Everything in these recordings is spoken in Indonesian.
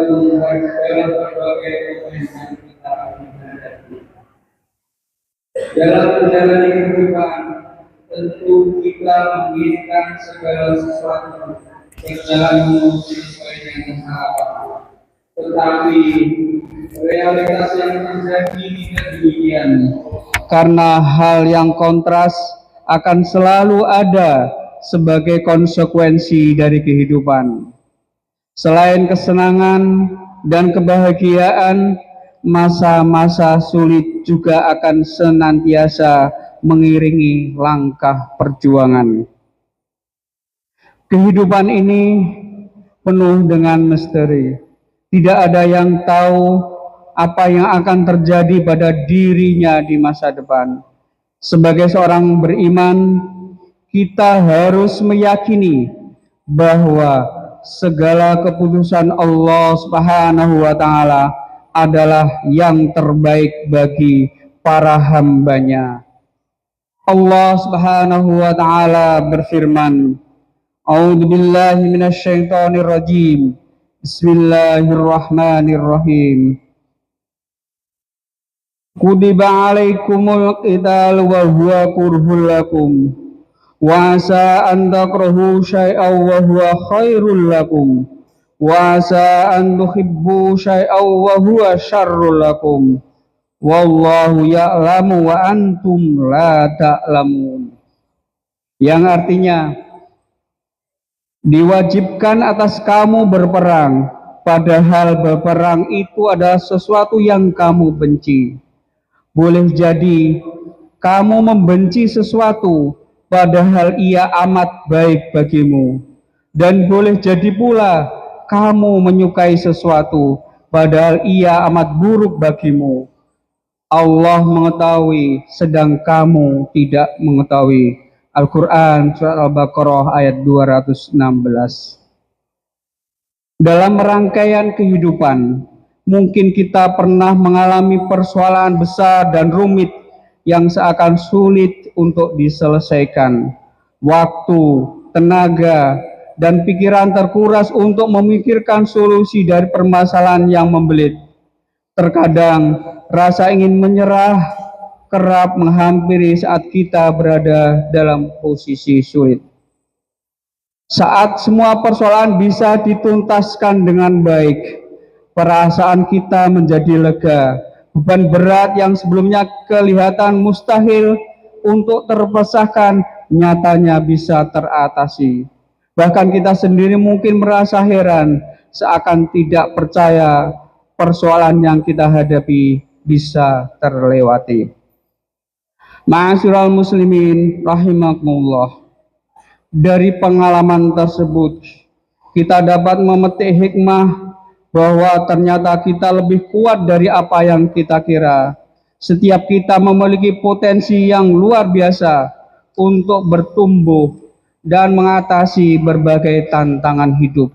dalam berbagai proses yang kita hadapi. Dalam menjalani kehidupan, tentu kita menginginkan segala sesuatu berjalan sesuai dengan harapan. Tetapi realitas yang terjadi tidak demikian. Karena hal yang kontras akan selalu ada sebagai konsekuensi dari kehidupan. Selain kesenangan dan kebahagiaan, masa-masa sulit juga akan senantiasa mengiringi langkah perjuangan. Kehidupan ini penuh dengan misteri. Tidak ada yang tahu apa yang akan terjadi pada dirinya di masa depan. Sebagai seorang beriman, kita harus meyakini bahwa segala keputusan Allah Subhanahu wa Ta'ala adalah yang terbaik bagi para hambanya. Allah Subhanahu wa Ta'ala berfirman, A'udzu billahi minasyaitonir rajim. Bismillahirrahmanirrahim. Kutiba alaikumul qitalu wa huwa kurhul lakum wa asa an takrahu syai'aw wa huwa khairul lakum wa asa an tuhibbu syai'aw wa huwa syarrul lakum wallahu ya'lamu wa antum la ta'lamun. Yang artinya, diwajibkan atas kamu berperang, padahal berperang itu adalah sesuatu yang kamu benci. Boleh jadi kamu membenci sesuatu, padahal ia amat baik bagimu. Dan boleh jadi pula kamu menyukai sesuatu, padahal ia amat buruk bagimu. Allah mengetahui, sedang kamu tidak mengetahui. Al-Quran Surat Al-Baqarah ayat 216. Dalam rangkaian kehidupan, mungkin kita pernah mengalami persoalan besar dan rumit yang seakan sulit untuk diselesaikan. Waktu, tenaga, dan pikiran terkuras untuk memikirkan solusi dari permasalahan yang membelit. Terkadang rasa ingin menyerah kerap menghampiri saat kita berada dalam posisi sulit. Saat semua persoalan bisa dituntaskan dengan baik, perasaan kita menjadi lega. Beban berat yang sebelumnya kelihatan mustahil untuk terpecahkan, nyatanya bisa teratasi. Bahkan kita sendiri mungkin merasa heran, seakan tidak percaya persoalan yang kita hadapi bisa terlewati. Ma'asyiral muslimin rahimakumullah. Dari pengalaman tersebut, kita dapat memetik hikmah bahwa ternyata kita lebih kuat dari apa yang kita kira. Setiap kita memiliki potensi yang luar biasa untuk bertumbuh dan mengatasi berbagai tantangan hidup.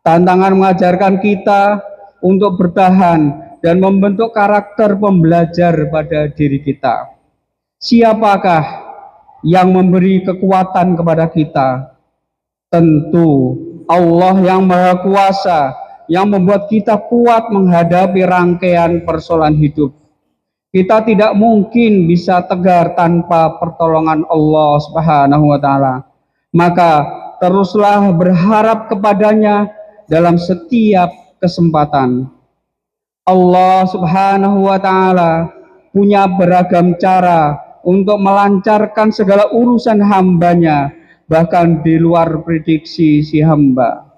Tantangan mengajarkan kita untuk bertahan dan membentuk karakter pembelajar pada diri kita. Siapakah yang memberi kekuatan kepada kita? Tentu Allah yang Maha Kuasa, yang membuat kita kuat menghadapi rangkaian persoalan hidup. Kita tidak mungkin bisa tegar tanpa pertolongan Allah Subhanahu wa Ta'ala. Maka teruslah berharap kepadanya dalam setiap kesempatan. Allah Subhanahu wa Ta'ala punya beragam cara untuk melancarkan segala urusan hambanya, bahkan di luar prediksi si hamba.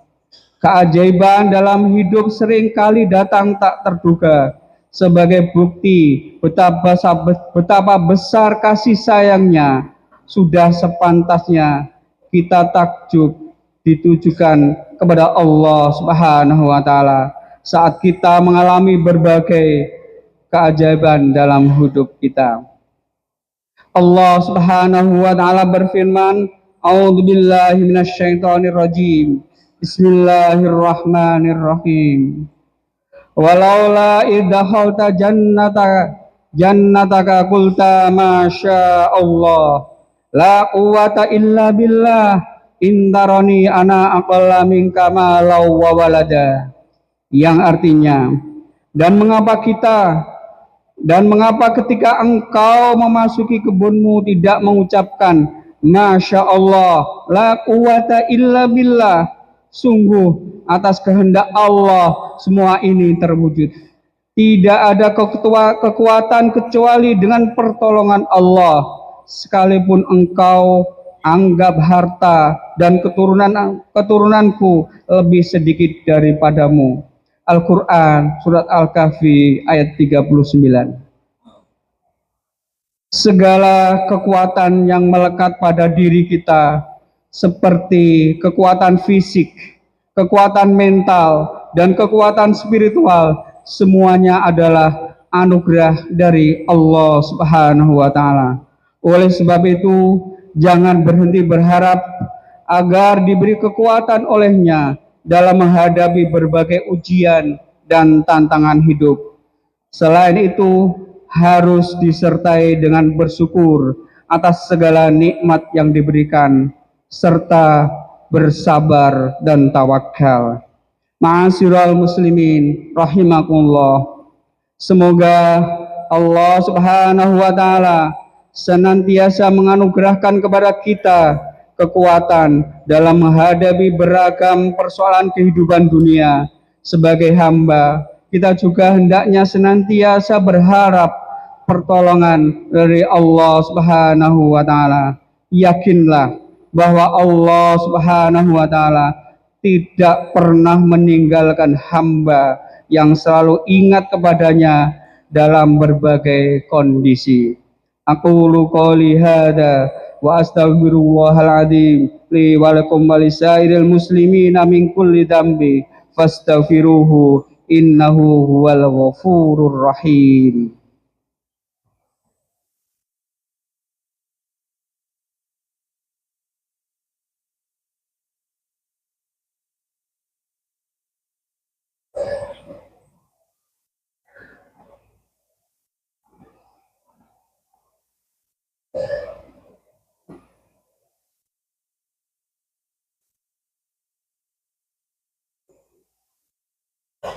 Keajaiban dalam hidup seringkali datang tak terduga, sebagai bukti betapa besar kasih sayangnya. Sudah sepantasnya kita takjub ditujukan kepada Allah Subhanahu wa Ta'ala saat kita mengalami berbagai keajaiban dalam hidup kita. Allah Subhanahu wa Ta'ala berfirman, A'udzu billahi minasyaitonir rajim. Bismillahirrahmanirrahim. Walaula idakhalta jannataka qulta ma syaa Allah la quwwata illa billah intarani ana aqalla minka malau wa walada. yang artinya, dan mengapa ketika engkau memasuki kebunmu tidak mengucapkan Masya Allah, la quwata illa billah, sungguh atas kehendak Allah semua ini terwujud. Tidak ada kekuatan kecuali dengan pertolongan Allah. Sekalipun engkau anggap harta dan keturunanku lebih sedikit daripadamu. Al-Quran Surat Al-Kahfi ayat 39. Segala kekuatan yang melekat pada diri kita, seperti kekuatan fisik, kekuatan mental, dan kekuatan spiritual, semuanya adalah anugerah dari Allah Subhanahu wa Ta'ala. Oleh sebab itu, jangan berhenti berharap agar diberi kekuatan olehnya dalam menghadapi berbagai ujian dan tantangan hidup. Selain itu, harus disertai dengan bersyukur atas segala nikmat yang diberikan, serta bersabar dan tawakal. Ma'asyiral muslimin rahimakumullah. Semoga Allah Subhanahu wa Ta'ala senantiasa menganugerahkan kepada kita kekuatan dalam menghadapi beragam persoalan kehidupan dunia. Sebagai hamba, kita juga hendaknya senantiasa berharap pertolongan dari Allah Subhanahu wa Ta'ala. Yakinlah bahwa Allah Subhanahu wa Ta'ala tidak pernah meninggalkan hamba yang selalu ingat kepadanya dalam berbagai kondisi. Aqulu qouli hadza wa astaghfirullahal adzim li wa lakum wa lisairil muslimina min kulli dzambi fastaghfiruhu innahu huwal ghafurur rahim.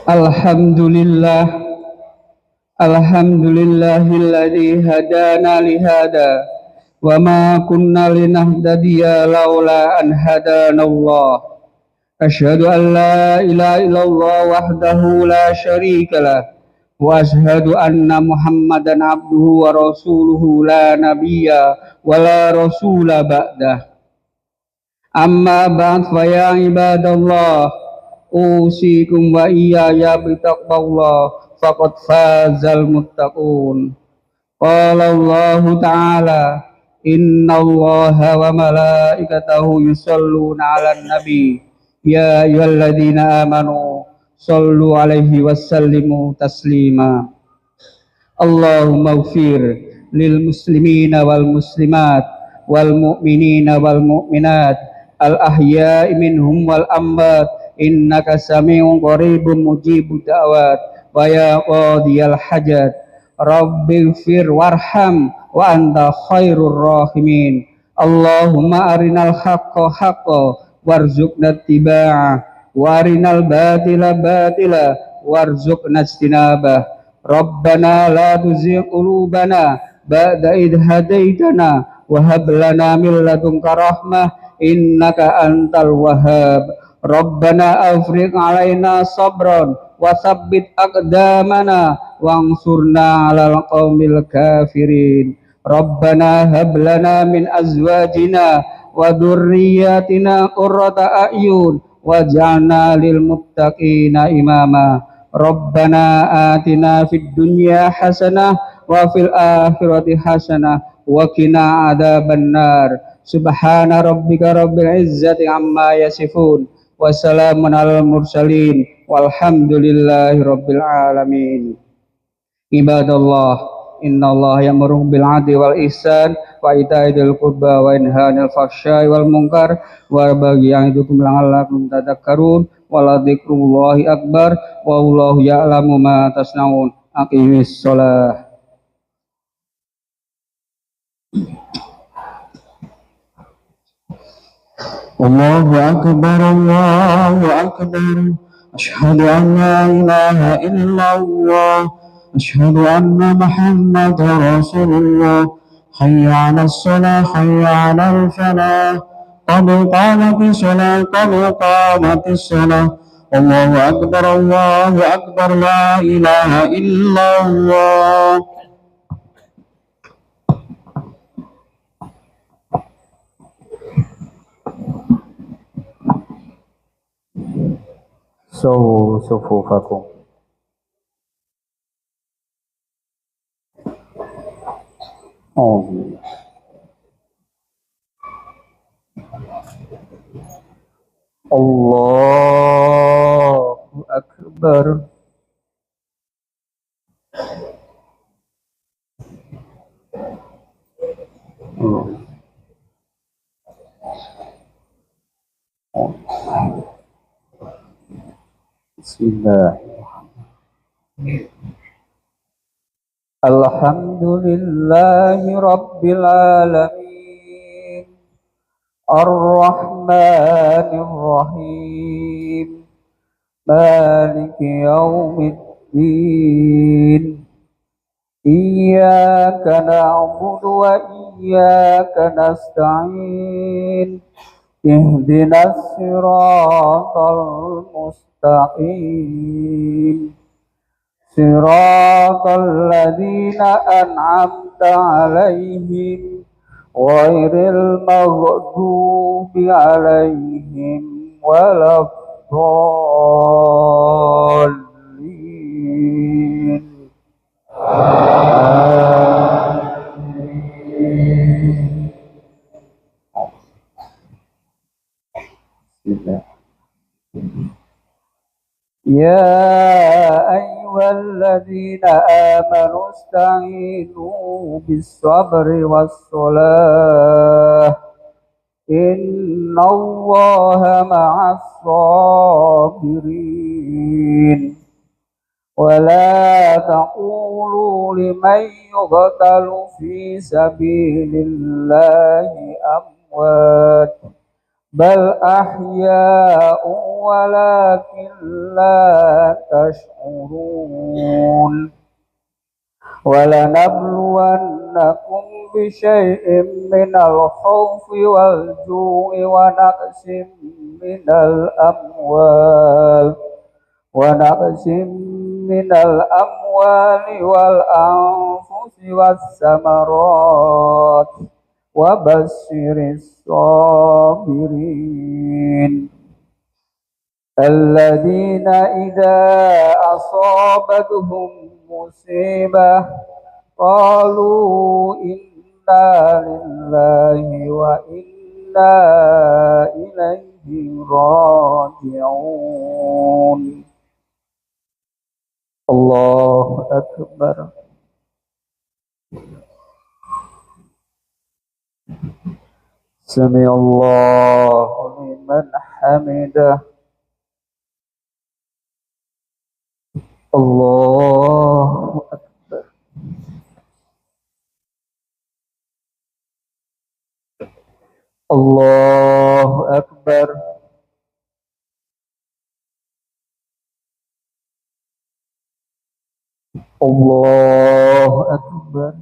Alhamdulillah, alhamdulillahilladzi hadana lihada wa ma kunna linahtadiya laula an hadanallah. Asyhadu an la ilaha illallah wahdahu la syarika lah wa asyhadu anna Muhammadan abduhu wa rasuluhu la nabiyya wa la rasula ba'dah. Amma ba'd fa ya ibadallah, usikum wa iyaya bitaqwallah faqad fazal muttaqun. Qala Allah Ta'ala, inna Allaha wa malaikatahu yusalluna 'alan nabi ya ayyuhalladzina amanu sallu 'alaihi wasallimu taslima. Allahumma ighfir lil muslimina wal muslimat wal mu'minina wal mu'minat al ahya'i minhum wal amwat innaka sami'un qaribun mujibud da'wat wa ya qadiyal hajat rabbi ighfir warham wa anta khairur rahimin. Allahumma arinal haqqa haqqa warzuqna ittiba'ah wa arinal batila batila warzuqna ijtinabah. Rabbana la tuzigh qulubana ba'da idh hadaitana wa hab lana min ladunka rahmah innaka antal wahhab. Rabbana afriq alaina sabran wa tsabbit aqdamana wansurna 'alal qaumil kafirin. Rabbana hab lana min azwajina wa dzurriyyatina qurrata a'yun waj'alna lil muttaqina imama. Rabbana atina fid dunya hasanah wa fil akhirati hasanah wa qina adzabannar. Subhana rabbika rabbil izzati amma yasifun wa salamun alal mursalin walhamdulillahi rabbil alamin. Ibadallah, innallaha ya'muru bil 'adli wal ihsan wa ita'i dzil qurba wa yanha 'anil fahsya'i wal munkar wa ya'idukum la'allakum tadhakkarun. Wala dzikrullahi akbar wallahu ya'lamu ma tasnaun. Aqimis shalah. Allahu akbar, Allahu akbar, أشهد أن لا إله إلا الله أشهد أن محمد رسول الله حي على الصلاة حي على الفلاح قد قامت الصلاة قد قامت الصلاة الله أكبر الله أكبر لا إله إلا الله. سووا صفوفكم. الله أكبر. بسم الله. الحمد لله رب العالمين الرحمن الرحيم مالك يوم الدين إياك نعبد وإياك نستعين اهدنا الصراط المستقيم صراط الذين أنعمت عليهم غير المغضوب عليهم ولا الضالين. يا أيها الذين آمنوا استعينوا بالصبر والصلاة إن الله مع الصابرين ولا تقولوا لمن يقتل في سبيل الله أموات بل أحياء ولكن لا تشعرون ولنبلونكم بشيء من الخوف والجوع ونقص من الأموال والأنفس والثمرات وبشر الصابرين الذين إذا أصابتهم مصيبة قالوا إنا لله وإنا إليه راجعون. الله أكبر. سمع الله لمن حمده. الله أكبر. الله أكبر. الله أكبر.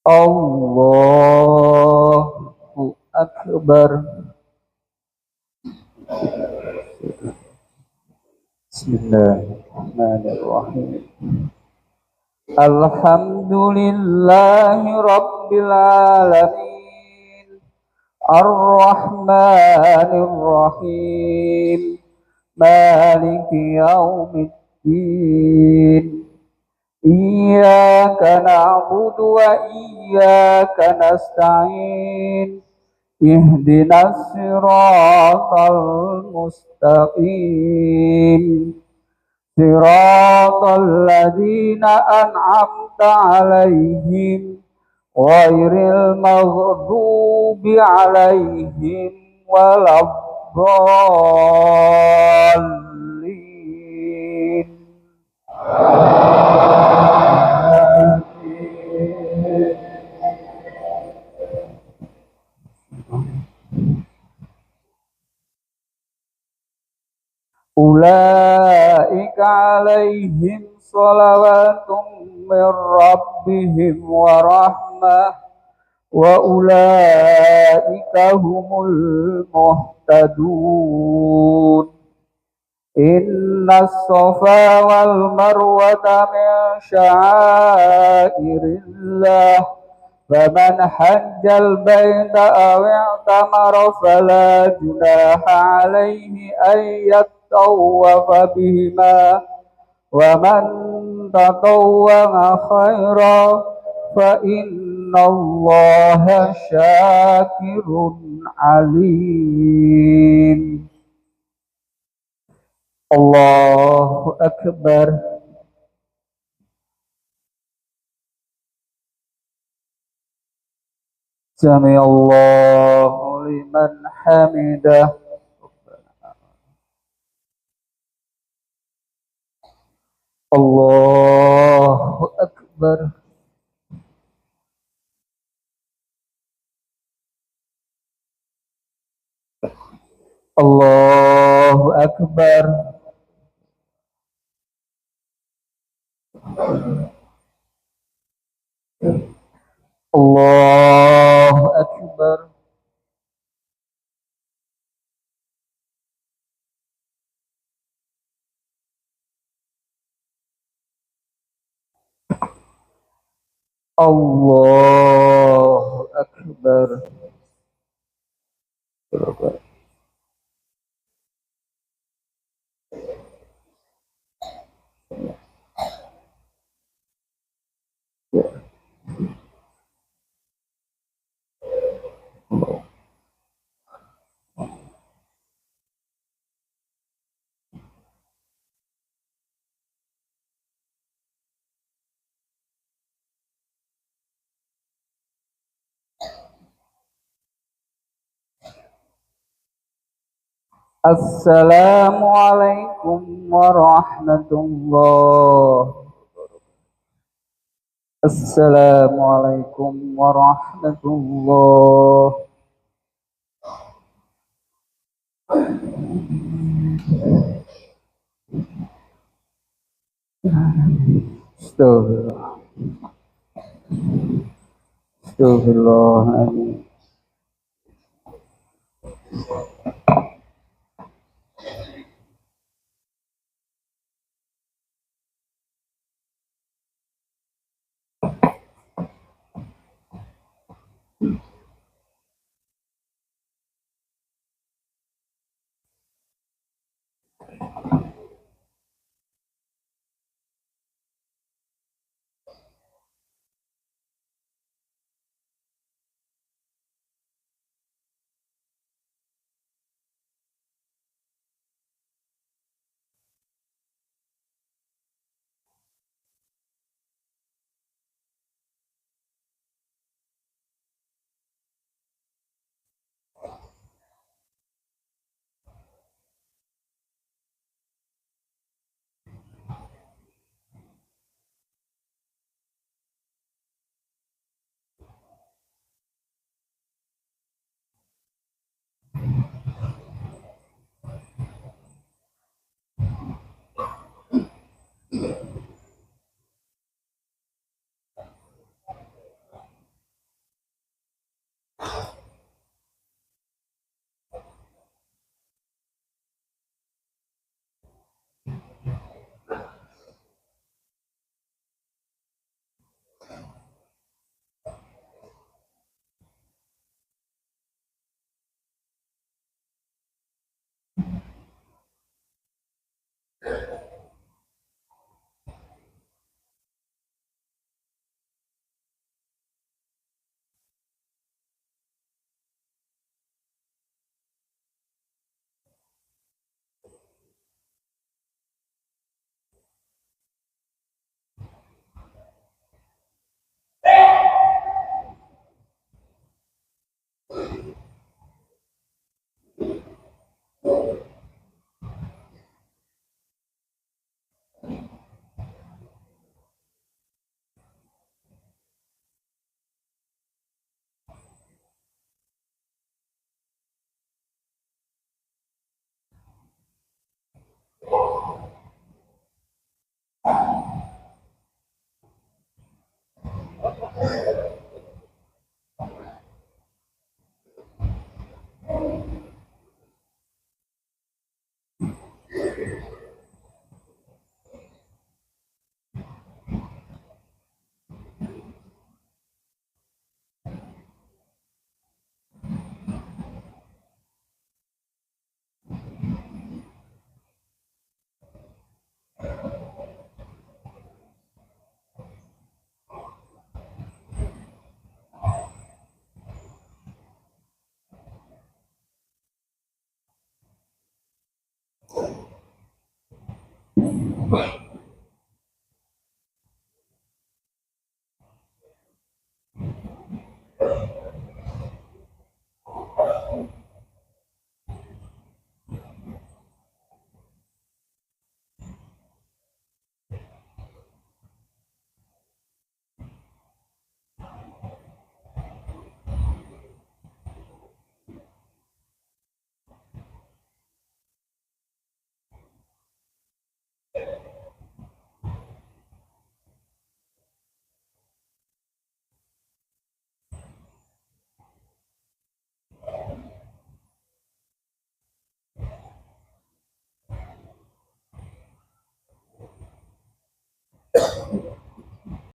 الله أكبر. بسم الله الرحمن الرحيم الحمد لله رب العالمين الرحمن الرحيم مالك يوم الدين إياك نعبد وإياك نستعين اهدنا الصراط المستقيم صراط الذين أنعمت عليهم غير المغضوب عليهم ولا الضالين. عليهم صلوات من ربهم ورحمة وأولئك هم المهتدون إن الصفا والمروة من شعائر الله فمن حج البيت أو اعتمر فلا جناح عليه أن يطوف بهما ومن تطوع خيرا فإن الله شاكر عليم. الله أكبر. سمع الله لمن حمده. الله أكبر. الله أكبر. الله أكبر. الله أكبر. Assalamualaikum warahmatullahi. Assalamualaikum warahmatullahi. Astagfirullah. Astagfirullahaladzim.